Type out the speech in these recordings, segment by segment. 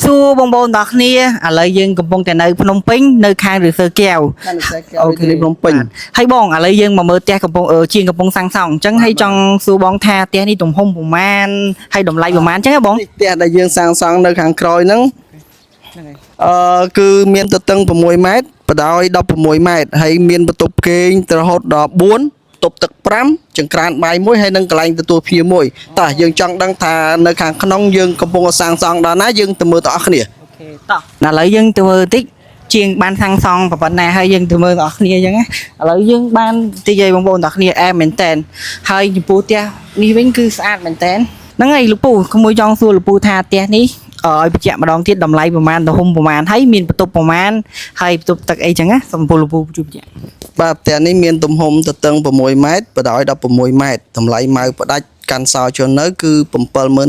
សួរបងបូនដល់គ្នាឥឡូវយើងកំពុងតែនៅភ្នំពេញនៅខាងឬសើកែវ អូខេភ្នំពេញ ហើយបងឥឡូវយើងមកមើលផ្ទះកំពុងជាងកំពុងសាងសង់អញ្ចឹងហើយចង់សួរបងថាផ្ទះនេះទំហំប្រមាណហើយតម្លៃប្រមាណអញ្ចឹងហ៎បង ផ្ទះដែលយើងសាងសង់នៅខាងក្រោយហ្នឹងគឺមានទទឹង6ម៉ែត្របដោយ16ម៉ែត្រហើយមានបន្ទប់គេងរហូតដល់4ទប់ទឹក5ចង្ក្រានបាយ1ហើយនិងកន្លែងទទួលភ្ញៀវ1តោះយើងចង់ដឹងថានៅខាងក្នុងយើងកំពុងសាងសង់ដល់ណាយើងទៅមើលទាំងអស់គ្នា អូខេតោះឥឡូវយើងទៅមើលតិចជាងបានសាងសង់ប៉ុណ្ណាហើយយើងទៅមើលបងប្អូនគ្នាអញ្ចឹងណាឥឡូវយើងបានតិចឲ្យបងប្អូនទាំងគ្នាអែមមែនតែនហើយចំពោះផ្ទះនេះវិញគឺស្អាតមែនតែនហ្នឹងហើយលោកពូក្មួយចង់សួរលោកពូថាផ្ទះនេះឲ្យបញ្ជាក់ម្ដងទៀតតម្លៃប្រមាណទំហំប្រមាណហើយមានបន្ទប់ប្រមាណហើយបន្ទប់ទឹកអីចឹងណាសូមលោកពូជួយបញ្ជាក់ បាទផ្ទះនេះមានទំហំទទឹង6ម៉ែត្របដោយ16ម៉ែត្រតម្លៃម៉ៅផ្ដាច់កាន់សោជន់នៅគឺ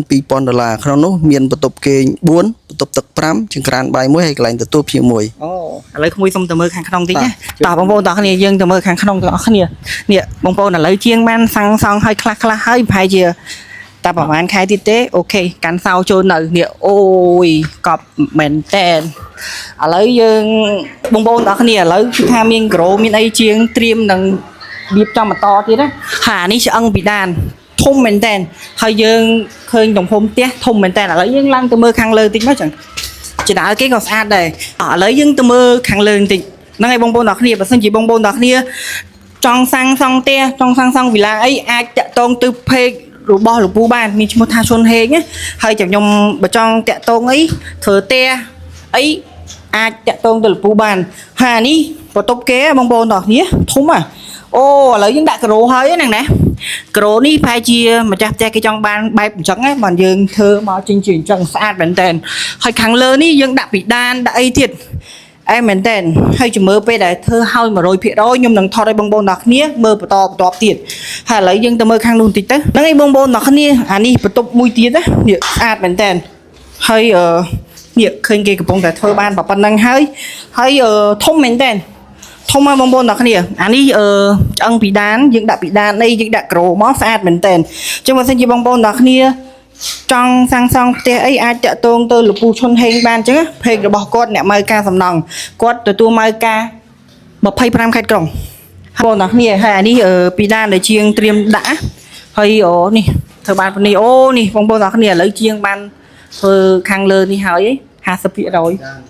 $72,000ក្នុងនោះមានបន្ទប់គេង4បន្ទប់ទឹក5ចង្ក្រានបាយ1ហើយកន្លែងទទួលភ្ញៀវ1 អូឥឡូវក្មួយសុំទៅមើលខាងក្នុងតិចណាតោះបងប្អូនទាំងគ្នាយើងទៅមើលខាងក្នុងទាំងអស់គ្នានេះបងប្អូនឥឡូវជាងបានសាងសង់ឲ្យខ្លះហើយប្រហែលជាតែប្រហែលខែទៀតទេអូខេកាន់សោចូលនៅនេះអូយកប់មែនតែនឥឡូវយើងបងប្អូនទាំងគ្នាឥឡូវគឺថាមានក្រូមានអីជាងត្រៀមនឹងរៀបចំបន្តទៀតណាហានេះឆ្អឹងពីដានធំមែនតែនហើយយើងឃើញទំហំផ្ទះធំមែនតែនឥឡូវយើងឡើងទៅមើលខាងលើតិចមកចឹងចដើគេក៏ស្អាតដែរឥឡូវយើងទៅមើលខាងលើបន្តិចហ្នឹងហើយបងប្អូនទាំងគ្នាបើសិនជាបងប្អូនទាំងគ្នាចង់សាងសង់ផ្ទះចង់សាងសង់វិឡាអីអាចតាក់ទងទៅเพจរបស់លោកពូបានមានឈ្មោះថាឈុនហេងហើយចាំខ្ញុំបើចង់តាក់ទងអីធ្វើផ្ទះអីអាចតាក់ទងទៅលោកពូបានហើយនេះបន្ទប់គេបងប្អូនទាំងគ្នាធំអូឥឡូវយើងដាក់ក្រូហើយហ្នឹងណាក្រូនេះប្រហែលជាម្ចាស់ផ្ទះគេចង់បានបែបអញ្ចឹងណាបើយើងធ្វើមកជិញជាអញ្ចឹងស្អាតមែនតើហើយខាងលើនេះយើងដាក់ពីដានដាក់អីទៀតអែមែនតើហើយជំរឿពេលដែលធ្វើឲ្យ 100% ខ្ញុំនឹងថតឲ្យបងប្អូនទាំងគ្នាមើលបន្តទៀតហើយឥឡូវយើងទៅមើលខាងនោះបន្តិចទៅហ្នឹងហើយបងប្អូនទាំងគ្នាអានេះបន្ទប់មួយទៀតណានេះស្អាតមែនតើហើយនេះឃើញគេកំពុងតែធ្វើបានប៉ុណ្្នឹងហើយធំមែនតើធំមកបងប្អូនទាំងគ្នាអានេះឆ្អឹងពីដានយើងដាក់ពីដាននេះយើងដាក់ក្រូមកស្អាតមែនតើអញ្ចឹងបើសិនជាបងប្អូនទាំងគ្នាចង់សាងសង់ផ្ទះអីអាចតាក់ទងទៅលោកពូឈុនហេងបានអញ្ចឹងเพจរបស់គាត់អ្នកមើលការសំណង់គាត់ទទួលមើលការ25ខេត្តក្រុងបងប្អូនទាំងគ្នាហើយអានេះពីដានដែលជាងត្រៀមដាក់ហើយនេះធ្វើបាននេះអូនេះបងប្អូនទាំងគ្នាឥឡូវជាងបានធ្វើខាងលើនេះហើយ50%